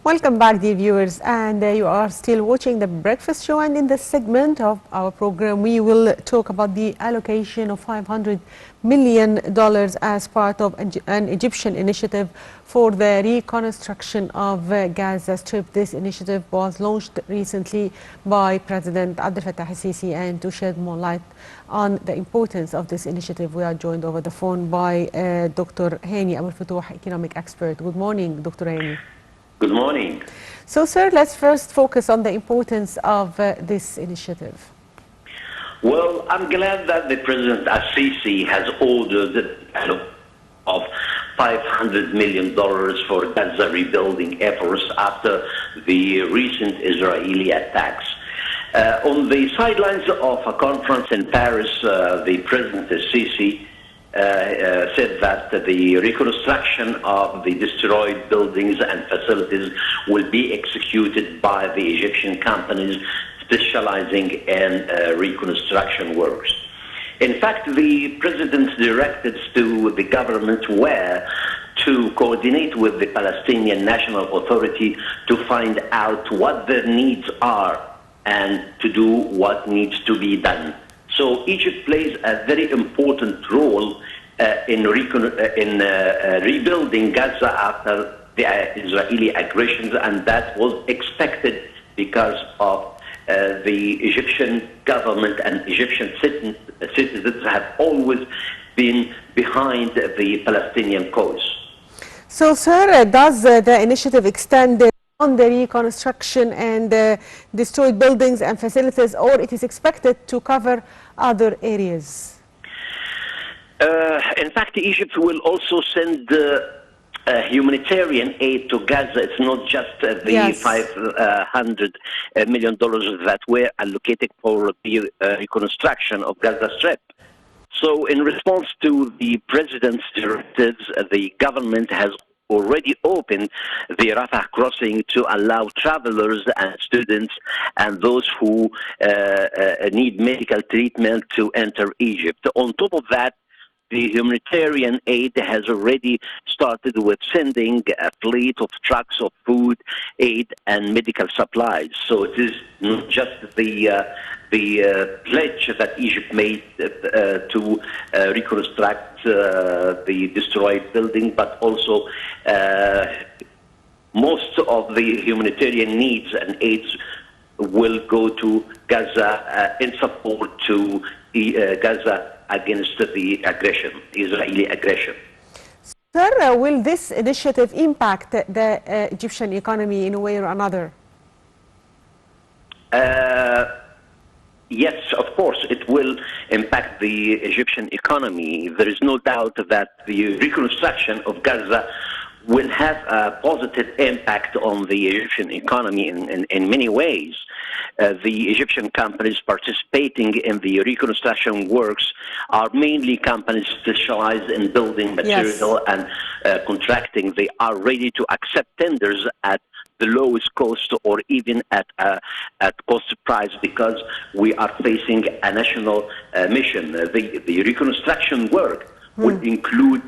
Welcome back, dear viewers, and you are still watching the Breakfast Show. And in this segment of our program, we will talk about the allocation of $500 million as part of an Egyptian initiative for the reconstruction of Gaza Strip. This initiative was launched recently by President Abdel Fattah al-Sisi, and to shed more light on the importance of this initiative, we are joined over the phone by Dr. Hany, our Fotouh economic expert. Good morning, Dr. Hany. Good morning. So, sir, let's first focus on the importance of this initiative. Well, I'm glad that the President al-Sisi has ordered of $500 million for Gaza rebuilding efforts after the recent Israeli attacks. On the sidelines of a conference in Paris, the President al-Sisi said that the reconstruction of the destroyed buildings and facilities will be executed by the Egyptian companies specializing in reconstruction works. In fact, the President's directives to the government were to coordinate with the Palestinian National Authority to find out what their needs are and to do what needs to be done. So Egypt plays a very important role in rebuilding Gaza after the Israeli aggressions, and that was expected because of the Egyptian government and Egyptian citizens have always been behind the Palestinian cause. So, sir, does the initiative extend on the reconstruction and destroyed buildings and facilities, or it is expected to cover other areas? In fact, Egypt will also send humanitarian aid to Gaza. It's not just the $500 million that were allocated for the reconstruction of Gaza Strip. So in response to the President's directives, the government has already opened the Rafah crossing to allow travelers and students and those who need medical treatment to enter Egypt. On top of that, the humanitarian aid has already started with sending a fleet of trucks of food, aid, and medical supplies. So it is not just the pledge that Egypt made to reconstruct the destroyed building, but also most of the humanitarian needs and aids will go to Gaza in support to Gaza against the aggression, Israeli aggression. Sir, will this initiative impact the Egyptian economy in a way or another? Yes, of course, it will impact the Egyptian economy. There is no doubt that the reconstruction of Gaza will have a positive impact on the Egyptian economy in many ways. The Egyptian companies participating in the reconstruction works are mainly companies specialized in building material and contracting. They are ready to accept tenders at the lowest cost or even at cost price because we are facing a national mission. The reconstruction work will include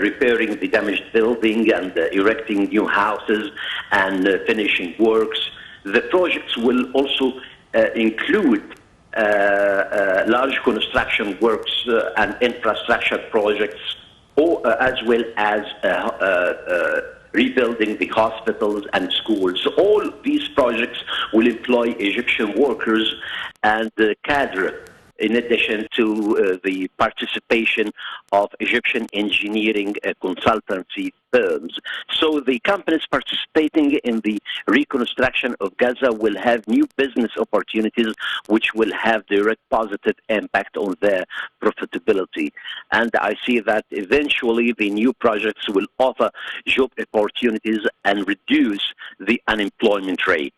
repairing the damaged building and erecting new houses and finishing works. The projects will also include large construction works and infrastructure projects, as well as rebuilding the hospitals and schools. So all these projects will employ Egyptian workers and cadre, in addition to the participation of Egyptian engineering consultancy firms. So the companies participating in the reconstruction of Gaza will have new business opportunities which will have direct positive impact on their profitability. And I see that eventually the new projects will offer job opportunities and reduce the unemployment rate.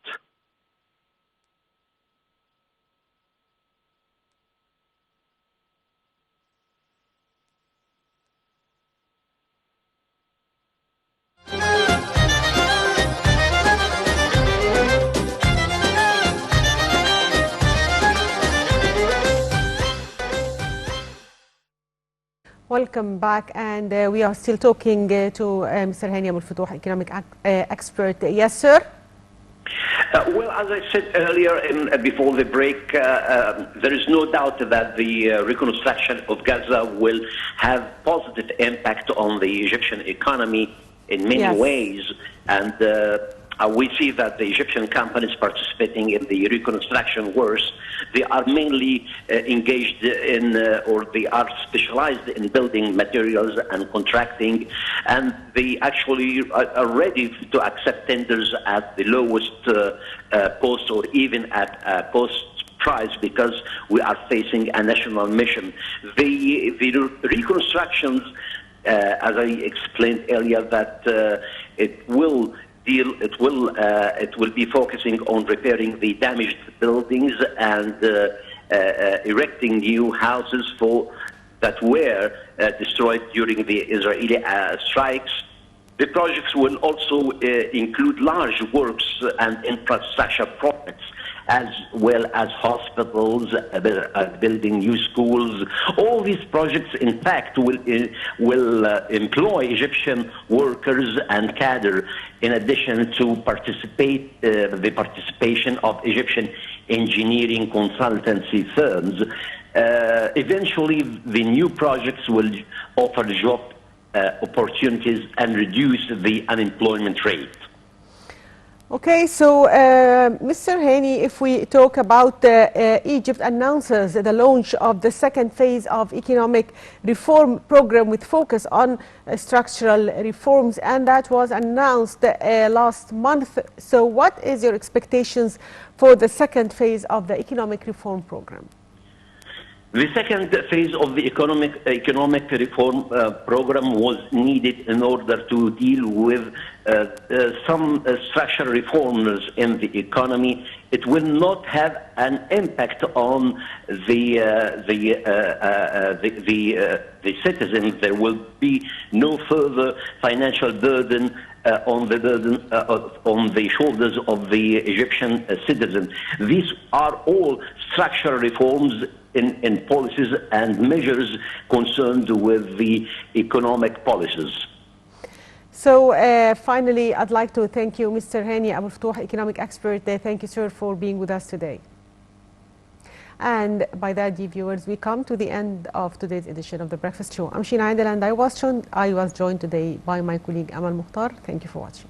Welcome back, and we are still talking to Mr. Hany Fotouh, economic expert. Yes, sir. Well, as I said earlier before the break, there is no doubt that the reconstruction of Gaza will have positive impact on the Egyptian economy in many ways. And we see that the Egyptian companies participating in the reconstruction works, they are mainly engaged in, or they are specialized in building materials and contracting, and they actually are ready to accept tenders at the lowest cost or even at cost price, because we are facing a national mission. The reconstructions, as I explained earlier, that it will be focusing on repairing the damaged buildings and erecting new houses that were destroyed during the Israeli strikes. The projects will also include large works and infrastructure projects, as well as hospitals, building new schools. All these projects, in fact, will employ Egyptian workers and cadre, in addition to the participation of Egyptian engineering consultancy firms. Eventually, the new projects will offer job opportunities and reduce the unemployment rate. Okay, so Mr. Hany, if we talk about Egypt announces the launch of the second phase of economic reform program with focus on structural reforms, and that was announced last month. So what is your expectations for the second phase of the economic reform program? The second phase of the economic reform program was needed in order to deal with some structural reforms in the economy. It will not have an impact on the citizens. There will be no further financial burden on the shoulders of the Egyptian citizens. These are all structural reforms in policies and measures concerned with the economic policies. So finally, I'd like to thank you, Mr. Hany Fotouh, economic expert. Thank you, sir, for being with us today. And by that, dear viewers, we come to the end of today's edition of The Breakfast Show. I'm Sheena Aidel, and I was joined today by my colleague Amal Mukhtar. Thank you for watching.